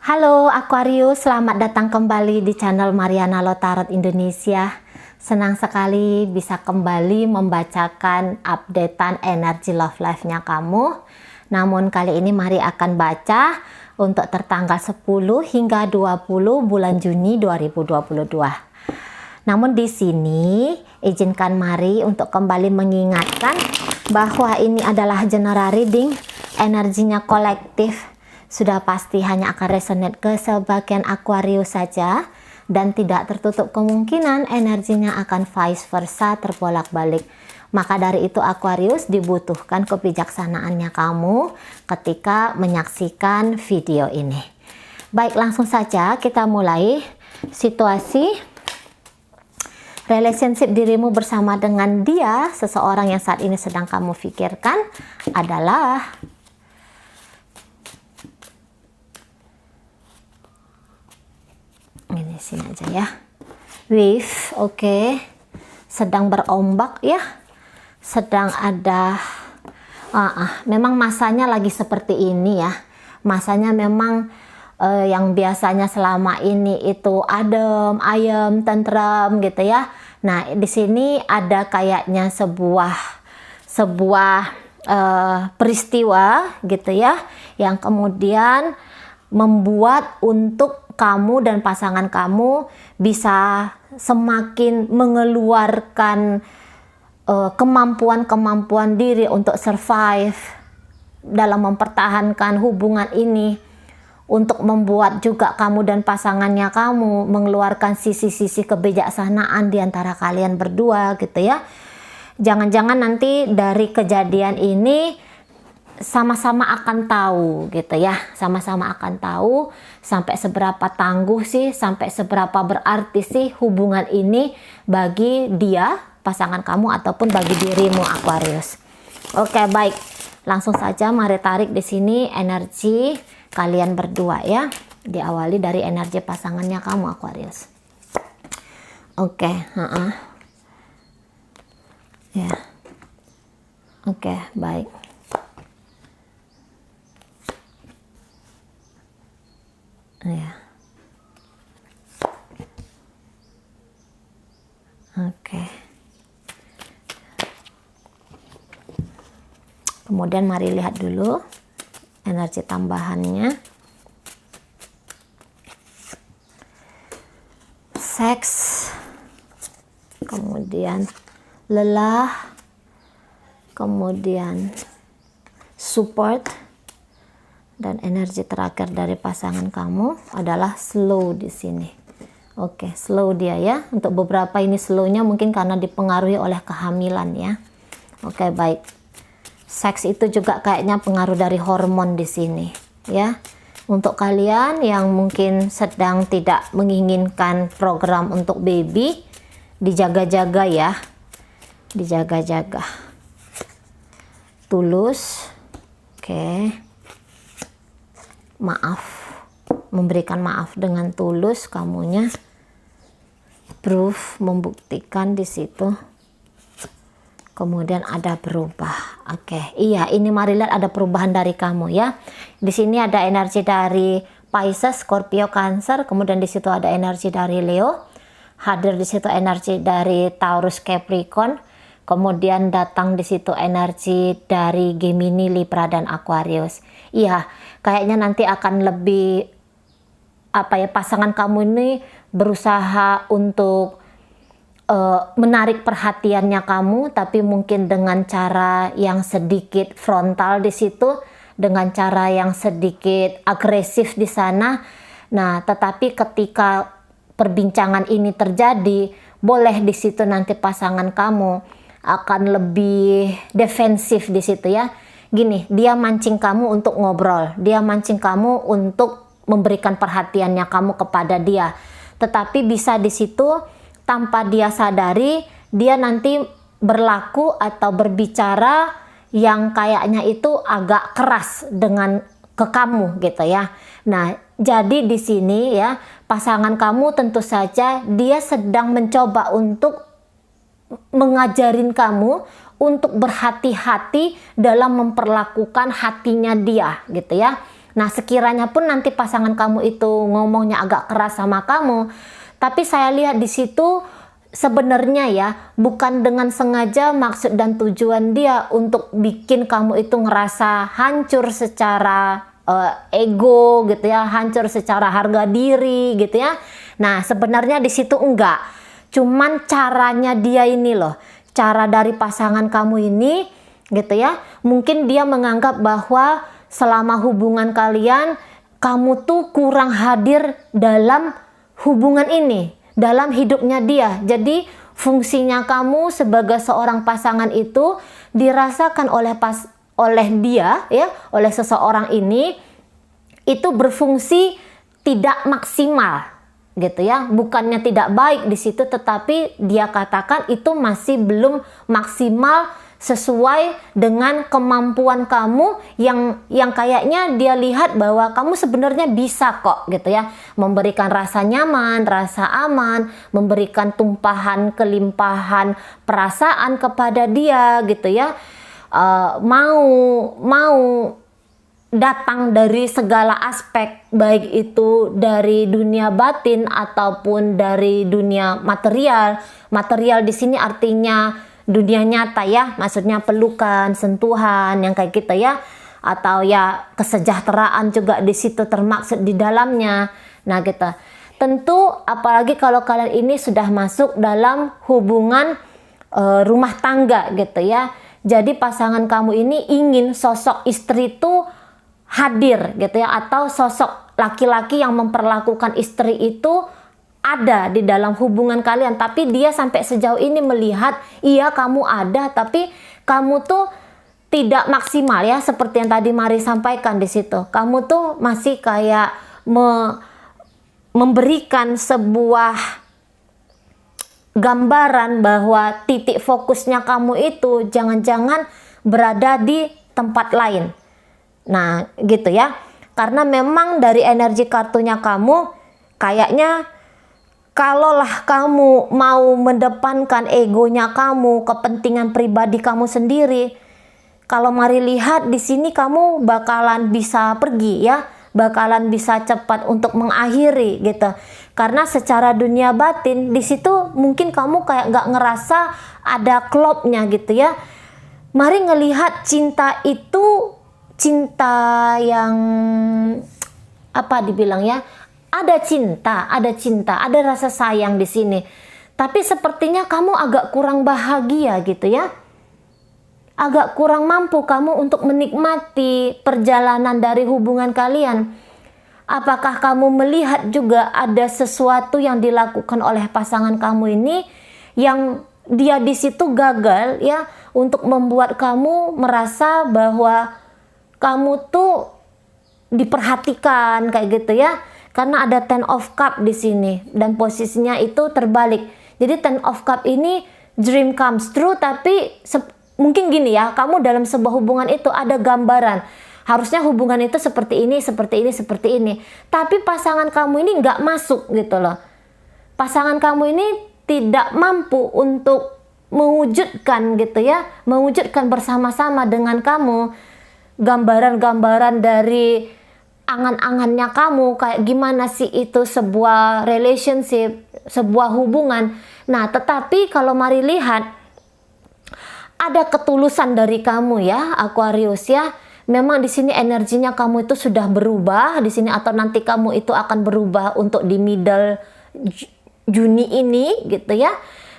Halo Aquarius, selamat datang kembali di channel Mariana Lotarot Indonesia. Senang sekali bisa kembali membacakan updatean energi love life-nya kamu. Namun kali ini mari akan baca untuk tertanggal 10 hingga 20 bulan Juni 2022. Namun di sini izinkan Mari untuk kembali mengingatkan bahwa ini adalah general reading, energinya kolektif. Sudah pasti hanya akan resonate ke sebagian Aquarius saja dan tidak tertutup kemungkinan energinya akan vice versa terbolak-balik. Maka dari itu Aquarius dibutuhkan kebijaksanaannya kamu ketika menyaksikan video ini. Baik, langsung saja kita mulai. Situasi relationship dirimu bersama dengan dia, seseorang yang saat ini sedang kamu pikirkan adalah ini sini aja ya. Wave, oke. Sedang berombak ya. Sedang ada memang masanya lagi seperti ini ya. Masanya memang yang biasanya selama ini itu adem, ayem, tentrem gitu ya. Nah, di sini ada kayaknya sebuah peristiwa gitu ya, yang kemudian membuat untuk kamu dan pasangan kamu bisa semakin mengeluarkan kemampuan diri untuk survive dalam mempertahankan hubungan ini, untuk membuat juga kamu dan pasangannya kamu mengeluarkan sisi-sisi kebijaksanaan di antara kalian berdua gitu ya. Jangan-jangan nanti dari kejadian ini sama-sama akan tahu gitu ya, sama-sama akan tahu sampai seberapa tangguh sih, sampai seberapa berarti sih hubungan ini bagi dia, pasangan kamu, ataupun bagi dirimu Aquarius. Oke, baik. Langsung saja mari tarik di sini energi kalian berdua ya. Diawali dari energi pasangannya kamu Aquarius. Oke, ya. Oke, baik. Ya. Oke. Kemudian mari lihat dulu energi tambahannya. Seks, kemudian lelah, kemudian support, dan energi terakhir dari pasangan kamu adalah slow di sini. Oke, slow dia ya. Untuk beberapa ini slownya mungkin karena dipengaruhi oleh kehamilan ya. Oke, baik. Seks itu juga kayaknya pengaruh dari hormon di sini ya. Untuk kalian yang mungkin sedang tidak menginginkan program untuk baby, dijaga-jaga ya. Dijaga-jaga. Tulus. Oke. Maaf. Memberikan maaf dengan tulus kamunya. Proof, membuktikan di situ. Kemudian ada berubah. Oke, iya, ini mari lihat ada perubahan dari kamu ya. Di sini ada energi dari Pisces, Scorpio, Cancer, kemudian di situ ada energi dari Leo. Hadir di situ energi dari Taurus, Capricorn. Kemudian datang di situ energi dari Gemini, Libra, dan Aquarius. Iya, kayaknya nanti akan lebih pasangan kamu ini berusaha untuk menarik perhatiannya kamu, tapi mungkin dengan cara yang sedikit frontal di situ, dengan cara yang sedikit agresif di sana. Nah, tetapi ketika perbincangan ini terjadi, boleh di situ nanti pasangan kamu akan lebih defensif di situ ya. Gini, dia mancing kamu untuk ngobrol, dia mancing kamu untuk memberikan perhatiannya kamu kepada dia. Tetapi bisa di situ tanpa dia sadari, dia nanti berlaku atau berbicara yang kayaknya itu agak keras dengan ke kamu gitu ya. Nah, jadi di sini ya, pasangan kamu tentu saja dia sedang mencoba untuk mengajarin kamu untuk berhati-hati dalam memperlakukan hatinya dia gitu ya. Nah, sekiranya pun nanti pasangan kamu itu ngomongnya agak keras sama kamu, tapi saya lihat di situ sebenarnya ya, bukan dengan sengaja maksud dan tujuan dia untuk bikin kamu itu ngerasa hancur secara ego gitu ya, hancur secara harga diri gitu ya. Nah, sebenarnya di situ enggak. Cuman caranya dia ini loh, cara dari pasangan kamu ini gitu ya. Mungkin dia menganggap bahwa selama hubungan kalian, kamu tuh kurang hadir dalam hubungan ini, dalam hidupnya dia. Jadi fungsinya kamu sebagai seorang pasangan itu dirasakan oleh dia ya, oleh seseorang ini itu berfungsi tidak maksimal gitu ya. Bukannya tidak baik di situ, tetapi dia katakan itu masih belum maksimal sesuai dengan kemampuan kamu yang kayaknya dia lihat bahwa kamu sebenarnya bisa kok gitu ya, memberikan rasa nyaman, rasa aman, memberikan tumpahan kelimpahan perasaan kepada dia gitu ya. Mau datang dari segala aspek, baik itu dari dunia batin ataupun dari dunia material. Material di sini artinya dunia nyata ya, maksudnya pelukan, sentuhan yang kayak gitu ya, atau ya kesejahteraan juga di situ termaksud di dalamnya. Nah gitu. Tentu apalagi kalau kalian ini sudah masuk dalam hubungan rumah tangga gitu ya. Jadi pasangan kamu ini ingin sosok istri itu hadir gitu ya, atau sosok laki-laki yang memperlakukan istri itu ada di dalam hubungan kalian. Tapi dia sampai sejauh ini melihat iya kamu ada, tapi kamu tuh tidak maksimal ya, seperti yang tadi Mari sampaikan di situ. Kamu tuh masih kayak memberikan sebuah gambaran bahwa titik fokusnya kamu itu jangan-jangan berada di tempat lain. Nah gitu ya, karena memang dari energi kartunya kamu kayaknya kalaulah kamu mau mendepankan egonya kamu, kepentingan pribadi kamu sendiri, kalau Mari lihat di sini kamu bakalan bisa pergi ya, bakalan bisa cepat untuk mengakhiri gitu. Karena secara dunia batin di situ mungkin kamu kayak nggak ngerasa ada klopnya gitu ya. Mari ngelihat cinta itu cinta yang apa dibilang ya? Ada cinta, ada rasa sayang di sini. Tapi sepertinya kamu agak kurang bahagia gitu ya. Agak kurang mampu kamu untuk menikmati perjalanan dari hubungan kalian. Apakah kamu melihat juga ada sesuatu yang dilakukan oleh pasangan kamu ini yang dia di situ gagal ya untuk membuat kamu merasa bahwa kamu tuh diperhatikan kayak gitu ya. Karena ada Ten of Cup di sini dan posisinya itu terbalik. Jadi Ten of Cup ini dream comes true, tapi mungkin gini ya, kamu dalam sebuah hubungan itu ada gambaran. Harusnya hubungan itu seperti ini, seperti ini, seperti ini. Tapi pasangan kamu ini nggak masuk gitu loh. Pasangan kamu ini tidak mampu untuk mewujudkan gitu ya, mewujudkan bersama-sama dengan kamu gambaran-gambaran dari angan-angannya kamu, kayak gimana sih itu sebuah relationship, sebuah hubungan. Nah, tetapi kalau Mari lihat ada ketulusan dari kamu ya, Aquarius ya. Memang di sini energinya kamu itu sudah berubah di sini, atau nanti kamu itu akan berubah untuk di middle Juni ini gitu ya.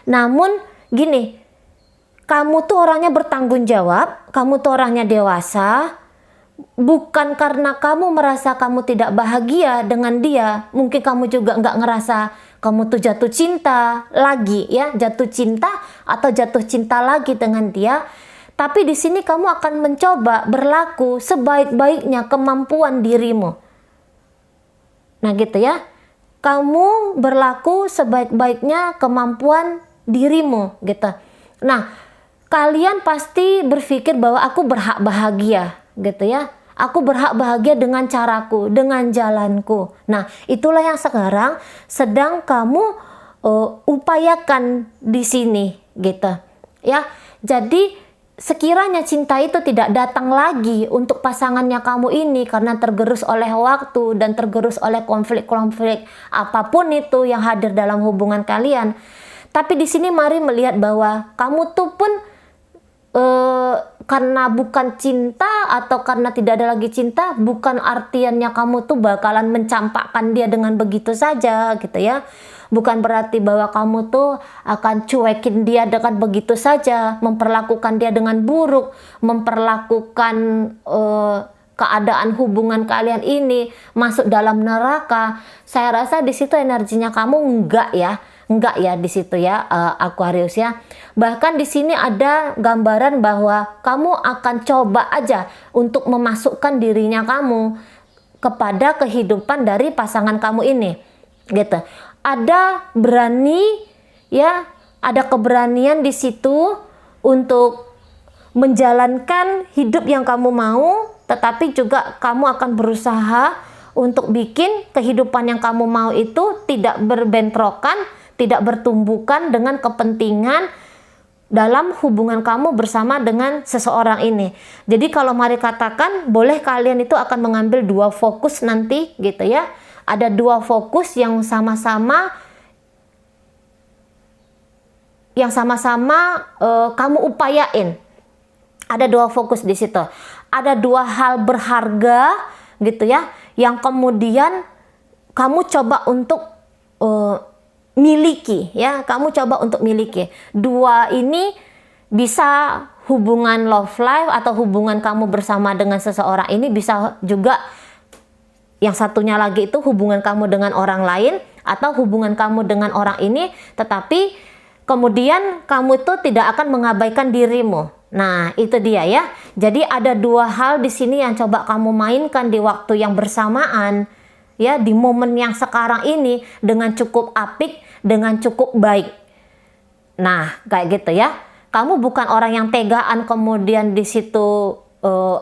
Namun gini, kamu tuh orangnya bertanggung jawab, kamu tuh orangnya dewasa. Bukan karena kamu merasa kamu tidak bahagia dengan dia, mungkin kamu juga nggak ngerasa kamu tuh jatuh cinta lagi ya, jatuh cinta atau jatuh cinta lagi dengan dia. Tapi di sini kamu akan mencoba berlaku sebaik-baiknya kemampuan dirimu. Nah gitu ya, kamu berlaku sebaik-baiknya kemampuan dirimu gitu. Nah, kalian pasti berpikir bahwa aku berhak bahagia gitu ya. Aku berhak bahagia dengan caraku, dengan jalanku. Nah, itulah yang sekarang sedang kamu upayakan di sini gitu. Ya. Jadi sekiranya cinta itu tidak datang lagi untuk pasangannya kamu ini karena tergerus oleh waktu dan tergerus oleh konflik-konflik apapun itu yang hadir dalam hubungan kalian. Tapi di sini mari melihat bahwa kamu tuh pun karena bukan cinta atau karena tidak ada lagi cinta, bukan artiannya kamu tuh bakalan mencampakkan dia dengan begitu saja gitu ya. Bukan berarti bahwa kamu tuh akan cuekin dia dengan begitu saja, memperlakukan dia dengan buruk, memperlakukan keadaan hubungan kalian ini masuk dalam neraka. Saya rasa di situ energinya kamu enggak ya di situ ya, Aquarius ya. Bahkan di sini ada gambaran bahwa kamu akan coba aja untuk memasukkan dirinya kamu kepada kehidupan dari pasangan kamu ini, gitu. Ada berani ya, ada keberanian di situ untuk menjalankan hidup yang kamu mau, tetapi juga kamu akan berusaha untuk bikin kehidupan yang kamu mau itu tidak berbentrokan, tidak bertumbukan dengan kepentingan dalam hubungan kamu bersama dengan seseorang ini. Jadi kalau mari katakan, boleh kalian itu akan mengambil dua fokus nanti gitu ya. Ada dua fokus yang sama-sama kamu upayain. Ada dua fokus di situ. Ada dua hal berharga gitu ya, yang kemudian kamu coba untuk miliki ya. Kamu coba untuk miliki. Dua ini bisa hubungan love life atau hubungan kamu bersama dengan seseorang ini, bisa juga yang satunya lagi itu hubungan kamu dengan orang lain atau hubungan kamu dengan orang ini, tetapi kemudian kamu itu tidak akan mengabaikan dirimu. Nah, itu dia ya. Jadi ada dua hal di sini yang coba kamu mainkan di waktu yang bersamaan ya, di momen yang sekarang ini dengan cukup apik, dengan cukup baik. Nah, kayak gitu ya. Kamu bukan orang yang tegaan kemudian di situ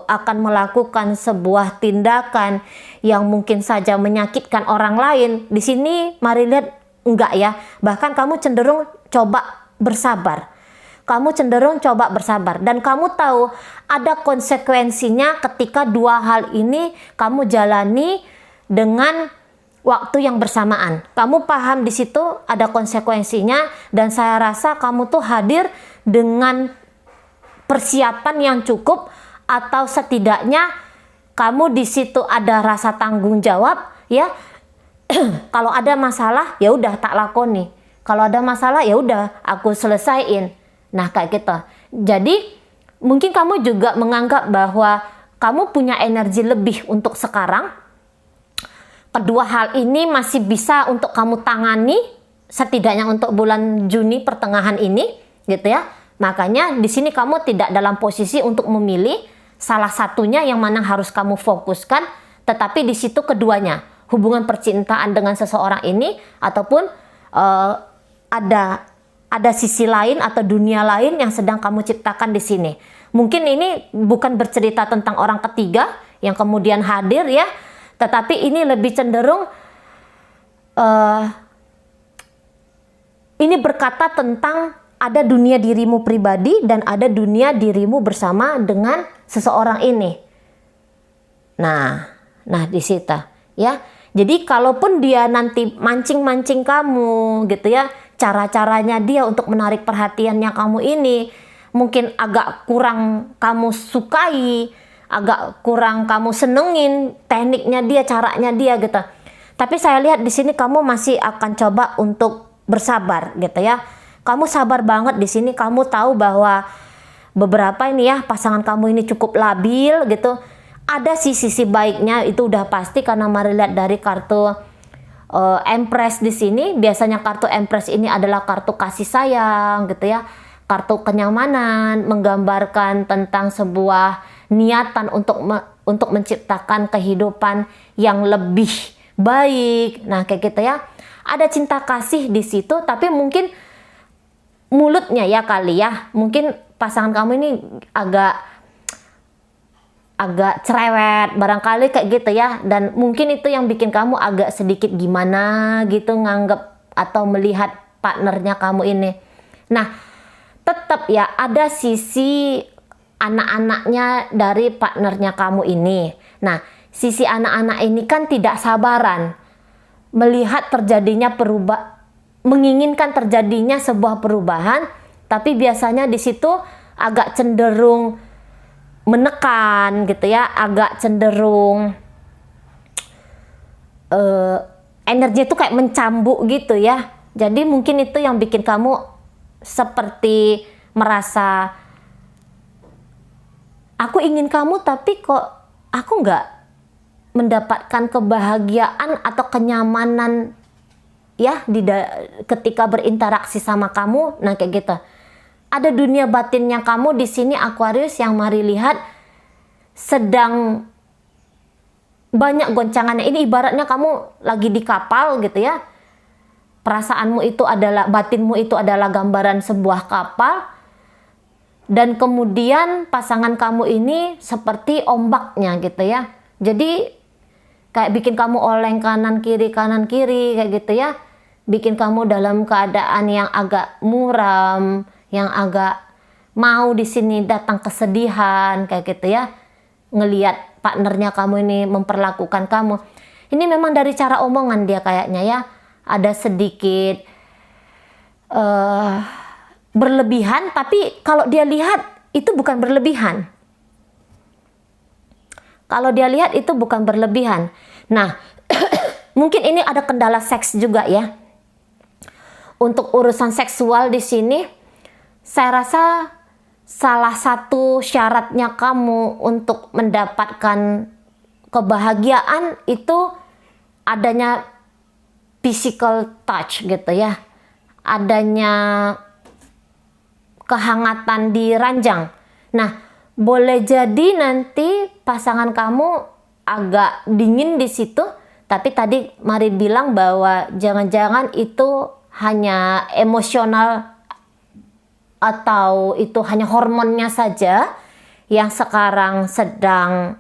akan melakukan sebuah tindakan yang mungkin saja menyakitkan orang lain. Di sini mari lihat enggak ya. Bahkan kamu cenderung coba bersabar. Kamu cenderung coba bersabar dan kamu tahu ada konsekuensinya ketika dua hal ini kamu jalani dengan waktu yang bersamaan. Kamu paham di situ ada konsekuensinya dan saya rasa kamu tuh hadir dengan persiapan yang cukup, atau setidaknya kamu di situ ada rasa tanggung jawab ya. Kalau ada masalah ya udah tak lakoni. Kalau ada masalah ya udah aku selesaiin. Nah, kayak gitu. Jadi mungkin kamu juga menganggap bahwa kamu punya energi lebih untuk sekarang. Kedua hal ini masih bisa untuk kamu tangani setidaknya untuk bulan Juni pertengahan ini gitu ya. Makanya di sini kamu tidak dalam posisi untuk memilih salah satunya yang mana harus kamu fokuskan, tetapi di situ keduanya, hubungan percintaan dengan seseorang ini ataupun ada sisi lain atau dunia lain yang sedang kamu ciptakan di sini. Mungkin ini bukan bercerita tentang orang ketiga yang kemudian hadir ya, tetapi ini lebih cenderung ini berkata tentang ada dunia dirimu pribadi dan ada dunia dirimu bersama dengan seseorang ini. Nah di situ ya. Jadi kalaupun dia nanti mancing-mancing kamu gitu ya, cara-caranya dia untuk menarik perhatiannya kamu ini mungkin agak kurang kamu sukai, agak kurang kamu senengin tekniknya dia, caranya dia gitu. Tapi saya lihat di sini kamu masih akan coba untuk bersabar gitu ya. Kamu sabar banget di sini, kamu tahu bahwa beberapa ini ya pasangan kamu ini cukup labil gitu. Ada sisi baiknya itu udah pasti, karena mari lihat dari kartu Empress di sini. Biasanya kartu Empress ini adalah kartu kasih sayang gitu ya, kartu kenyamanan, menggambarkan tentang sebuah niatan untuk menciptakan kehidupan yang lebih baik. Nah, kayak gitu ya. Ada cinta kasih di situ, tapi mungkin mulutnya ya kali ya, mungkin pasangan kamu ini agak cerewet barangkali kayak gitu ya, dan mungkin itu yang bikin kamu agak sedikit gimana gitu nganggep atau melihat partnernya kamu ini. Nah, tetap ya ada sisi anak-anaknya dari partnernya kamu ini. Nah, sisi anak-anak ini kan tidak sabaran melihat terjadinya menginginkan terjadinya sebuah perubahan, tapi biasanya di situ agak cenderung menekan gitu ya, agak cenderung energi itu kayak mencambuk gitu ya. Jadi mungkin itu yang bikin kamu seperti merasa aku ingin kamu tapi kok aku nggak mendapatkan kebahagiaan atau kenyamanan ya ketika berinteraksi sama kamu. Nah kayak gitu. Ada dunia batinnya kamu di sini Aquarius yang mari lihat sedang banyak goncangannya. Ini ibaratnya kamu lagi di kapal gitu ya. Perasaanmu itu adalah, batinmu itu adalah gambaran sebuah kapal. Dan kemudian pasangan kamu ini seperti ombaknya gitu ya. Jadi kayak bikin kamu oleng kanan kiri kayak gitu ya. Bikin kamu dalam keadaan yang agak muram, yang agak mau di sini datang kesedihan kayak gitu ya. Ngelihat partnernya kamu ini memperlakukan kamu. Ini memang dari cara omongan dia kayaknya ya. Ada sedikit berlebihan, tapi kalau dia lihat itu bukan berlebihan. Kalau dia lihat itu bukan berlebihan. Nah, mungkin ini ada kendala seks juga ya. Untuk urusan seksual di sini, saya rasa salah satu syaratnya kamu untuk mendapatkan kebahagiaan itu adanya physical touch gitu ya. Adanya kehangatan di ranjang. Nah, boleh jadi nanti pasangan kamu agak dingin di situ, tapi tadi Mari bilang bahwa jangan-jangan itu hanya emosional atau itu hanya hormonnya saja yang sekarang sedang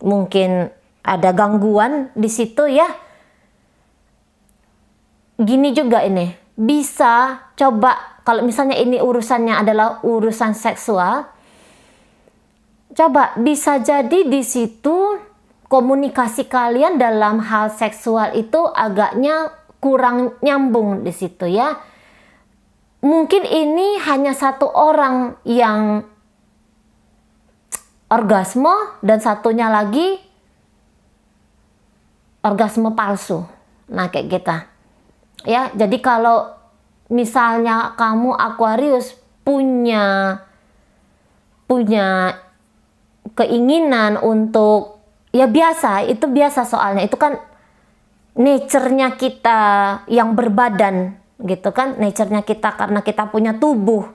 mungkin ada gangguan di situ ya. Gini juga ini, bisa coba kalau misalnya ini urusannya adalah urusan seksual, coba bisa jadi di situ komunikasi kalian dalam hal seksual itu agaknya kurang nyambung di situ ya. Mungkin ini hanya satu orang yang orgasme dan satunya lagi orgasme palsu. Nah kayak gitu. Ya, jadi kalau misalnya kamu Aquarius punya keinginan untuk ya biasa, itu biasa soalnya itu kan nature-nya kita yang berbadan gitu kan, nature-nya kita karena kita punya tubuh.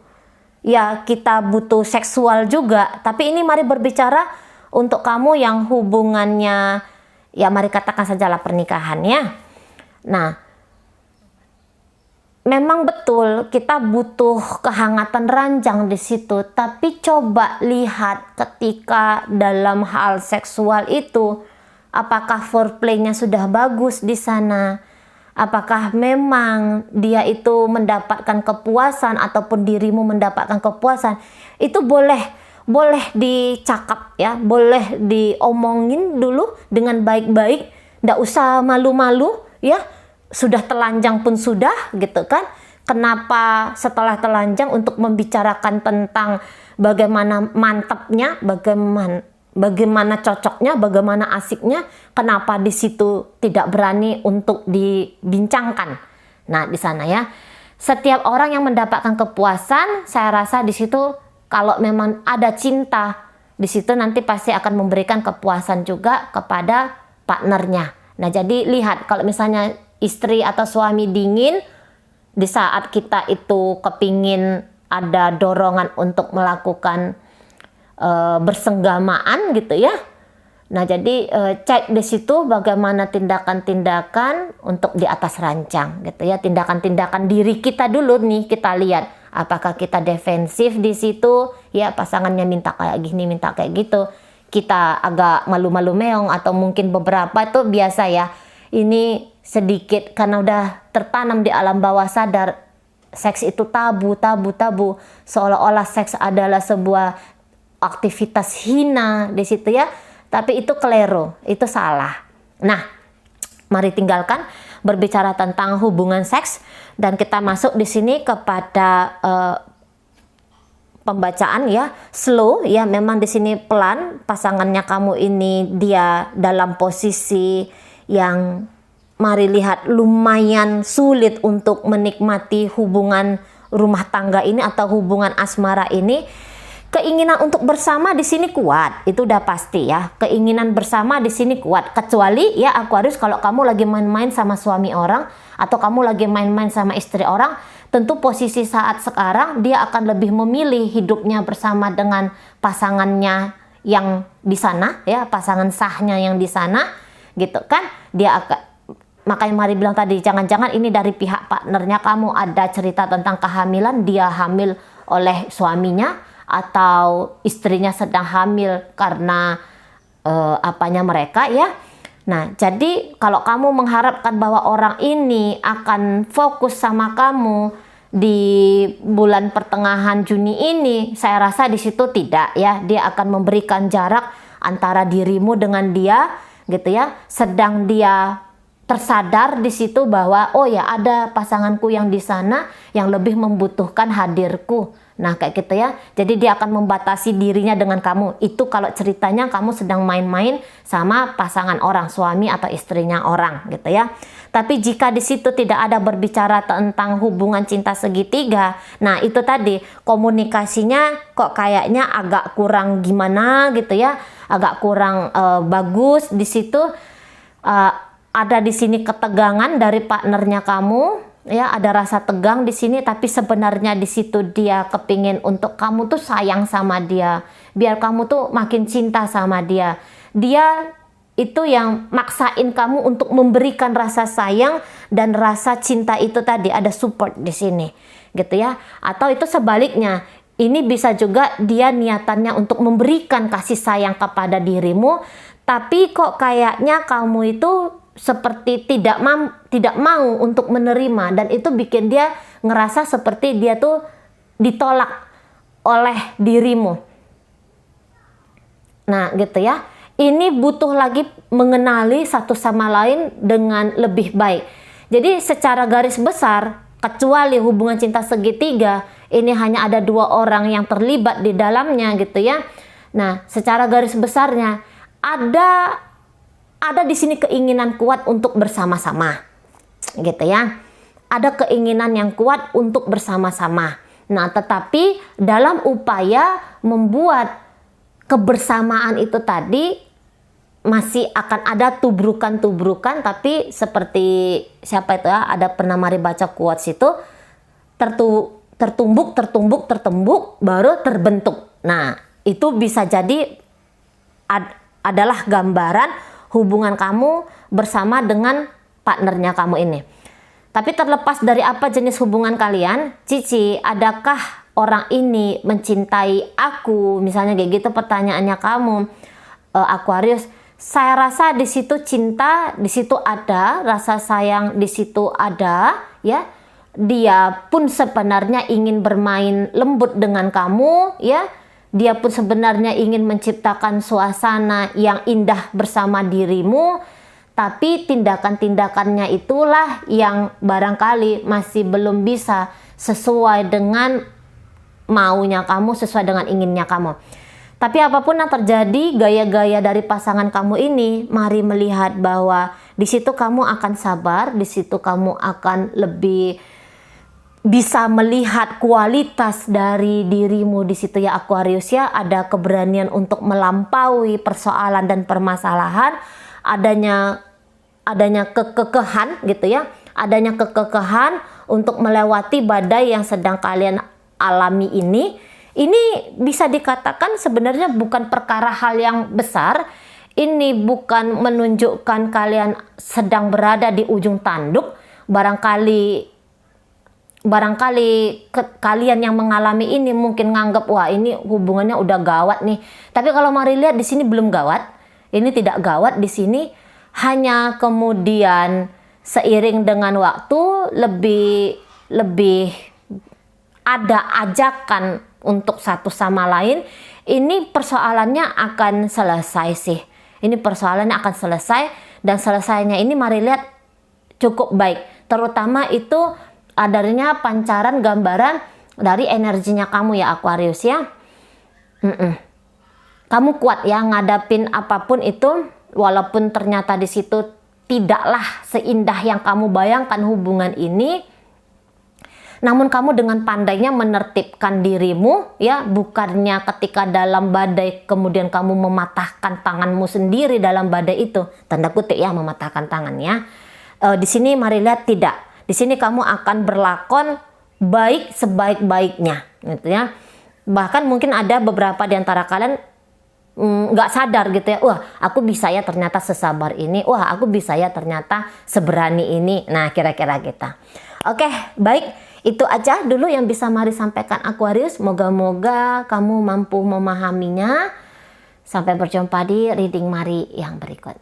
Ya, kita butuh seksual juga, tapi ini mari berbicara untuk kamu yang hubungannya ya mari katakan sajalah pernikahan ya. Nah, memang betul kita butuh kehangatan ranjang di situ, tapi coba lihat ketika dalam hal seksual itu apakah foreplay-nya sudah bagus di sana, apakah memang dia itu mendapatkan kepuasan ataupun dirimu mendapatkan kepuasan. Itu boleh dicakap ya, boleh diomongin dulu dengan baik-baik, nggak usah malu-malu ya. Sudah telanjang pun sudah gitu kan. Kenapa setelah telanjang untuk membicarakan tentang bagaimana mantapnya, bagaimana cocoknya, bagaimana asiknya, kenapa di situ tidak berani untuk dibincangkan. Nah, di sana ya. Setiap orang yang mendapatkan kepuasan, saya rasa di situ kalau memang ada cinta, di situ nanti pasti akan memberikan kepuasan juga kepada partnernya. Nah, jadi lihat kalau misalnya istri atau suami dingin di saat kita itu kepingin ada dorongan untuk melakukan bersenggamaan gitu ya. Nah, jadi cek di situ bagaimana tindakan-tindakan untuk di atas rancang gitu ya. Tindakan-tindakan diri kita dulu nih, kita lihat apakah kita defensif di situ ya, pasangannya minta kayak gini, minta kayak gitu, kita agak malu-malu meong, atau mungkin beberapa itu biasa ya. Ini sedikit karena udah tertanam di alam bawah sadar seks itu tabu, seolah-olah seks adalah sebuah aktivitas hina di situ ya. Tapi itu keliru, itu salah. Nah, mari tinggalkan berbicara tentang hubungan seks dan kita masuk di sini kepada pembacaan ya, slow ya. Memang di sini pelan, pasangannya kamu ini dia dalam posisi yang mari lihat lumayan sulit untuk menikmati hubungan rumah tangga ini atau hubungan asmara ini. Keinginan untuk bersama di sini kuat, itu udah pasti ya. Keinginan bersama di sini kuat. Kecuali ya Aquarius, kalau kamu lagi main-main sama suami orang atau kamu lagi main-main sama istri orang, tentu posisi saat sekarang dia akan lebih memilih hidupnya bersama dengan pasangannya yang di sana ya, pasangan sahnya yang di sana, gitu kan? Dia akan, makanya mari bilang tadi, jangan-jangan ini dari pihak partnernya kamu ada cerita tentang kehamilan, dia hamil oleh suaminya atau istrinya sedang hamil karena apanya mereka ya. Nah, jadi kalau kamu mengharapkan bahwa orang ini akan fokus sama kamu di bulan pertengahan Juni ini, saya rasa di situ tidak ya. Dia akan memberikan jarak antara dirimu dengan dia gitu ya. Sedang dia tersadar di situ bahwa oh ya, ada pasanganku yang di sana yang lebih membutuhkan hadirku. Nah, kayak gitu ya. Jadi dia akan membatasi dirinya dengan kamu. Itu kalau ceritanya kamu sedang main-main sama pasangan orang, suami atau istrinya orang gitu ya. Tapi jika di situ tidak ada berbicara tentang hubungan cinta segitiga, nah itu tadi komunikasinya kok kayaknya agak kurang gimana gitu ya. Agak kurang bagus di situ. Ada di sini ketegangan dari partnernya kamu. Ya, ada rasa tegang di sini, tapi sebenarnya di situ dia kepingin untuk kamu tuh sayang sama dia, biar kamu tuh makin cinta sama dia. Dia itu yang maksain kamu untuk memberikan rasa sayang dan rasa cinta itu tadi, ada support di sini, gitu ya. Atau itu sebaliknya, ini bisa juga dia niatannya untuk memberikan kasih sayang kepada dirimu, tapi kok kayaknya kamu itu seperti tidak mau untuk menerima, dan itu bikin dia ngerasa seperti dia tuh ditolak oleh dirimu. Nah, gitu ya. Ini butuh lagi mengenali satu sama lain dengan lebih baik. Jadi secara garis besar, kecuali hubungan cinta segitiga, ini hanya ada 2 orang yang terlibat di dalamnya gitu ya. Nah, secara garis besarnya ada di sini keinginan kuat untuk bersama-sama, gitu ya. Ada keinginan yang kuat untuk bersama-sama. Nah, tetapi dalam upaya membuat kebersamaan itu tadi masih akan ada tubrukan-tubrukan, tapi seperti siapa itu ya, ada pernah mari baca quotes itu, tertumbuk, baru terbentuk. Nah, itu bisa jadi adalah gambaran hubungan kamu bersama dengan partnernya kamu ini. Tapi terlepas dari apa jenis hubungan kalian, Cici, adakah orang ini mencintai aku? Misalnya kayak gitu pertanyaannya kamu, Aquarius. Saya rasa di situ cinta, di situ ada rasa sayang, di situ ada ya. Dia pun sebenarnya ingin bermain lembut dengan kamu ya. Dia pun sebenarnya ingin menciptakan suasana yang indah bersama dirimu, tapi tindakan-tindakannya itulah yang barangkali masih belum bisa sesuai dengan maunya kamu, sesuai dengan inginnya kamu. Tapi apapun yang terjadi, gaya-gaya dari pasangan kamu ini, mari melihat bahwa di situ kamu akan sabar, di situ kamu akan lebih bisa melihat kualitas dari dirimu di situ ya Aquarius ya. Ada keberanian untuk melampaui persoalan dan permasalahan, adanya kekekehan gitu ya, adanya kekekehan untuk melewati badai yang sedang kalian alami ini. Ini bisa dikatakan sebenarnya bukan perkara hal yang besar. Ini bukan menunjukkan kalian sedang berada di ujung tanduk. Barangkali kalian yang mengalami ini mungkin nganggap wah ini hubungannya udah gawat nih. Tapi kalau mari lihat di sini belum gawat. Ini tidak gawat di sini, hanya kemudian seiring dengan waktu lebih ada ajakan untuk satu sama lain. ini persoalannya akan selesai sih. Ini persoalannya akan selesai, dan selesainya ini mari lihat cukup baik. Terutama itu adanya pancaran gambaran dari energinya kamu ya Aquarius ya. Kamu kuat ya ngadapin apapun itu, walaupun ternyata di situ tidaklah seindah yang kamu bayangkan hubungan ini. Namun kamu dengan pandainya menertibkan dirimu ya, bukannya ketika dalam badai kemudian kamu mematahkan tanganmu sendiri dalam badai itu, tanda kutip ya, mematahkan tangannya. Di sini mari lihat tidak. Di sini kamu akan berlakon baik sebaik-baiknya gitu ya. Bahkan mungkin ada beberapa di antara kalian nggak sadar gitu ya, wah aku bisa ya ternyata sesabar ini, wah aku bisa ya ternyata seberani ini. Nah kira-kira kita. Oke, baik. Itu aja dulu yang bisa Mari sampaikan Aquarius. Moga-moga kamu mampu memahaminya. Sampai berjumpa di reading Mari yang berikut.